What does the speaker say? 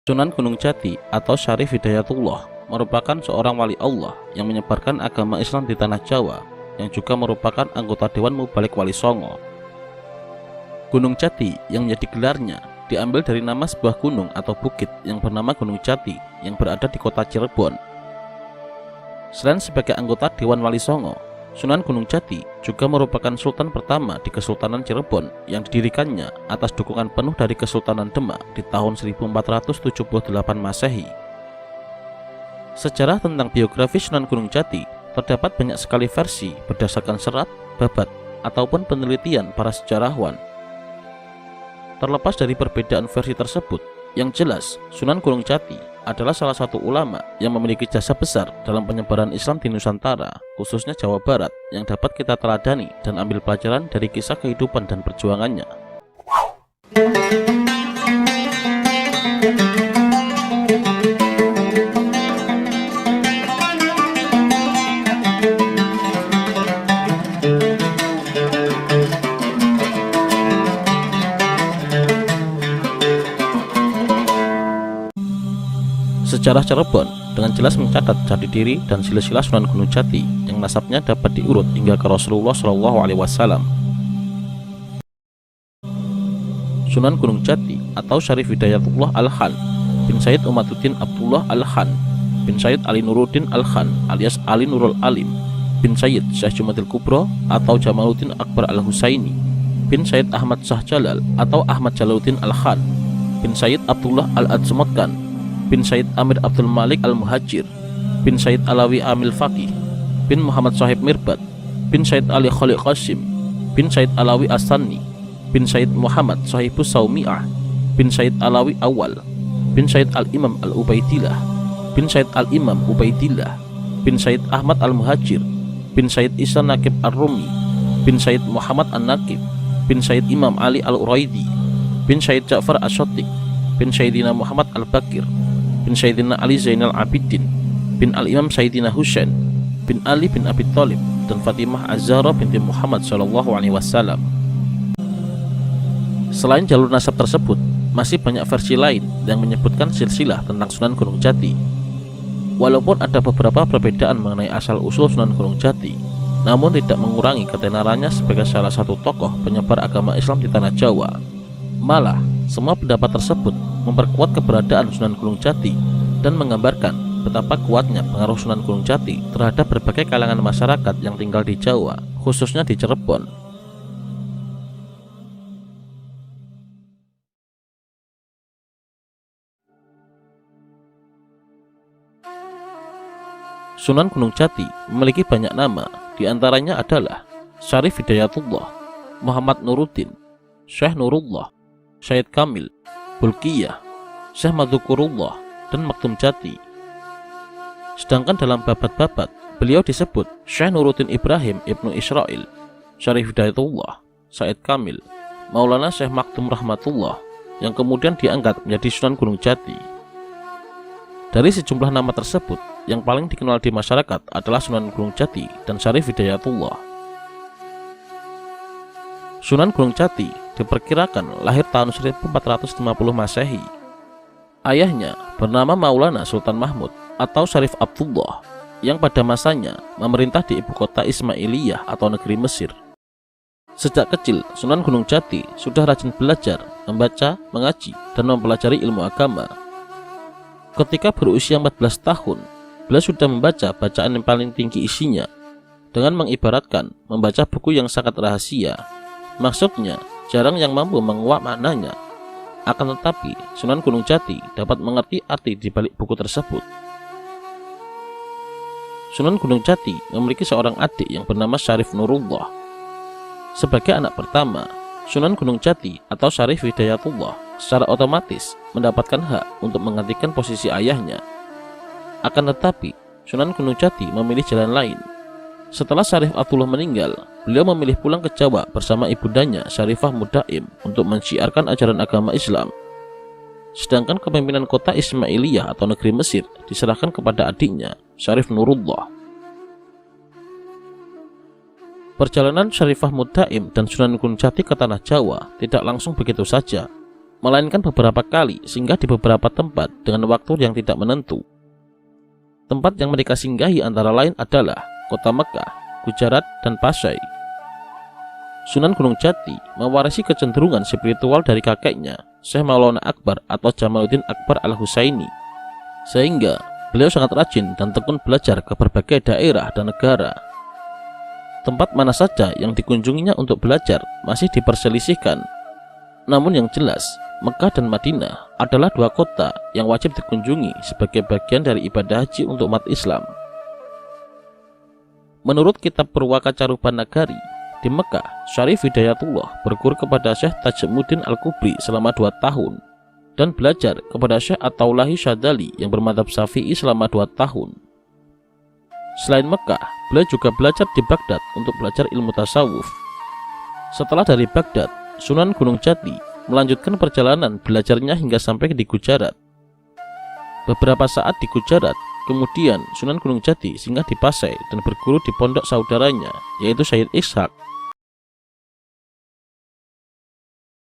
Sunan Gunung Jati atau Syarif Hidayatullah merupakan seorang wali Allah yang menyebarkan agama Islam di tanah Jawa, yang juga merupakan anggota Dewan Mubalik Wali Songo. Gunung Jati yang menjadi gelarnya diambil dari nama sebuah gunung atau bukit yang bernama Gunung Jati yang berada di kota Cirebon. Selain sebagai anggota Dewan Wali Songo, Sunan Gunung Jati juga merupakan sultan pertama di Kesultanan Cirebon yang didirikannya atas dukungan penuh dari Kesultanan Demak di tahun 1478 Masehi. Sejarah tentang biografi Sunan Gunung Jati terdapat banyak sekali versi berdasarkan serat, babat, ataupun penelitian para sejarawan. Terlepas dari perbedaan versi tersebut, yang jelas Sunan Gunung Jati adalah salah satu ulama yang memiliki jasa besar dalam penyebaran Islam di Nusantara, khususnya Jawa Barat, yang dapat kita teladani dan ambil pelajaran dari kisah kehidupan dan perjuangannya. Sejarah Cirebon dengan jelas mencatat jati diri dan silsilah Sunan Gunung Jati yang nasabnya dapat diurut hingga ke Rasulullah SAW. Sunan Gunung Jati atau Syarif Hidayatullah Al-Khan bin Sayyid Umaduddin Abdullah Al-Khan bin Sayyid Ali Nuruddin Al-Khan alias Ali Nurul Alim bin Sayyid Syekh Jumadil Kubro atau Jamaluddin Akbar Al-Husaini bin Sayyid Ahmad Shah Jalal atau Ahmad Jalaluddin Al-Khan bin Sayyid Abdullah Al-Adzmatkan bin Sayyid Amir Abdul Malik Al-Muhajir bin Sayyid Alawi Amil Faqih bin Muhammad Sahib Mirbat bin Sayyid Ali Khalid Qasim bin Sayyid Alawi As-Sanni bin Sayyid Muhammad Sahibus Saumi'ah bin Sayyid Alawi Awal bin Sayyid Al-Imam Al-Ubaidillah bin Sayyid Al-Imam Ubaidillah bin Sayyid Ahmad Al-Muhajir bin Sayyid Isa Naqib Ar-Rumi bin Sayyid Muhammad An-Naqib bin Sayyid Imam Ali Al-Uraidi bin Sayyid Ja'far As-Shatiq bin Sayyidina Muhammad Al-Bakir bin Sayyidina Ali Zainal Abidin bin Al-Imam Sayyidina Husain bin Ali bin Abi Thalib dan Fatimah Az-Zahra binti Muhammad SAW. Selain jalur nasab tersebut, masih banyak versi lain yang menyebutkan silsilah tentang Sunan Gunung Jati. Walaupun ada beberapa perbedaan mengenai asal-usul Sunan Gunung Jati, namun tidak mengurangi ketenarannya sebagai salah satu tokoh penyebar agama Islam di tanah Jawa. Malah, semua pendapat tersebut memperkuat keberadaan Sunan Gunung Jati dan menggambarkan betapa kuatnya pengaruh Sunan Gunung Jati terhadap berbagai kalangan masyarakat yang tinggal di Jawa, khususnya di Cirebon. Sunan Gunung Jati memiliki banyak nama, diantaranya adalah Syarif Hidayatullah, Muhammad Nuruddin, Syekh Nurullah, Syed Kamil, Bulkiyah, Syekh Madzukurullah, dan Maktum Jati. Sedangkan dalam babat-babat, beliau disebut Syekh Nuruddin Ibrahim Ibnu Israil, Syarif Hidayatullah, Syed Kamil, Maulana Syekh Maktum Rahmatullah, yang kemudian diangkat menjadi Sunan Gunung Jati. Dari sejumlah nama tersebut, yang paling dikenal di masyarakat adalah Sunan Gunung Jati dan Syarif Hidayatullah. Sunan Gunung Jati diperkirakan lahir tahun 1450 Masehi. Ayahnya bernama Maulana Sultan Mahmud atau Syarif Abdullah yang pada masanya memerintah di ibu kota Ismailiyah atau negeri Mesir. Sejak kecil, Sunan Gunung Jati sudah rajin belajar, membaca, mengaji, dan mempelajari ilmu agama. Ketika berusia 14 tahun, beliau sudah membaca bacaan yang paling tinggi isinya dengan mengibaratkan membaca buku yang sangat rahasia. Maksudnya, jarang yang mampu menguak maknanya. Akan tetapi, Sunan Gunung Jati dapat mengerti arti di balik buku tersebut. Sunan Gunung Jati memiliki seorang adik yang bernama Syarif Nurullah. Sebagai anak pertama, Sunan Gunung Jati atau Syarif Hidayatullah secara otomatis mendapatkan hak untuk menggantikan posisi ayahnya. Akan tetapi, Sunan Gunung Jati memilih jalan lain. Setelah Syarif Abdullah meninggal, beliau memilih pulang ke Jawa bersama ibundanya Syarifah Mudaim untuk mensyiarkan ajaran agama Islam. Sedangkan kepemimpinan kota Ismailiyah atau negeri Mesir diserahkan kepada adiknya, Syarif Nurullah. Perjalanan Syarifah Mudaim dan Sunan Gunung Jati ke tanah Jawa tidak langsung begitu saja. melainkan beberapa kali singgah di beberapa tempat dengan waktu yang tidak menentu. Tempat yang mereka singgahi antara lain adalah kota Mekah, Gujarat, dan Pasai. Sunan Gunung Jati mewarisi kecenderungan spiritual dari kakeknya, Syekh Maulana Akbar atau Jamaluddin Akbar Al-Husaini, sehingga beliau sangat rajin dan tekun belajar ke berbagai daerah dan negara. Tempat mana saja yang dikunjunginya untuk belajar masih diperselisihkan. Namun yang jelas, Mekah dan Madinah adalah dua kota yang wajib dikunjungi sebagai bagian dari ibadah haji untuk umat Islam. Menurut kitab Purwaka Caruban Nagari, di Mekah, Syarif Hidayatullah berguru kepada Syekh Tajmuddin Al-Kubri selama 2 tahun dan belajar kepada Syekh At-Taulahi Syadali yang bermadzhab Syafi'i selama 2 tahun. Selain Mekah, beliau juga belajar di Baghdad untuk belajar ilmu tasawuf. Setelah dari Baghdad, Sunan Gunung Jati melanjutkan perjalanan belajarnya hingga sampai di Gujarat. Beberapa saat di Gujarat, kemudian Sunan Gunung Jati singgah di Pasai dan berguru di pondok saudaranya, yaitu Syed Ishaq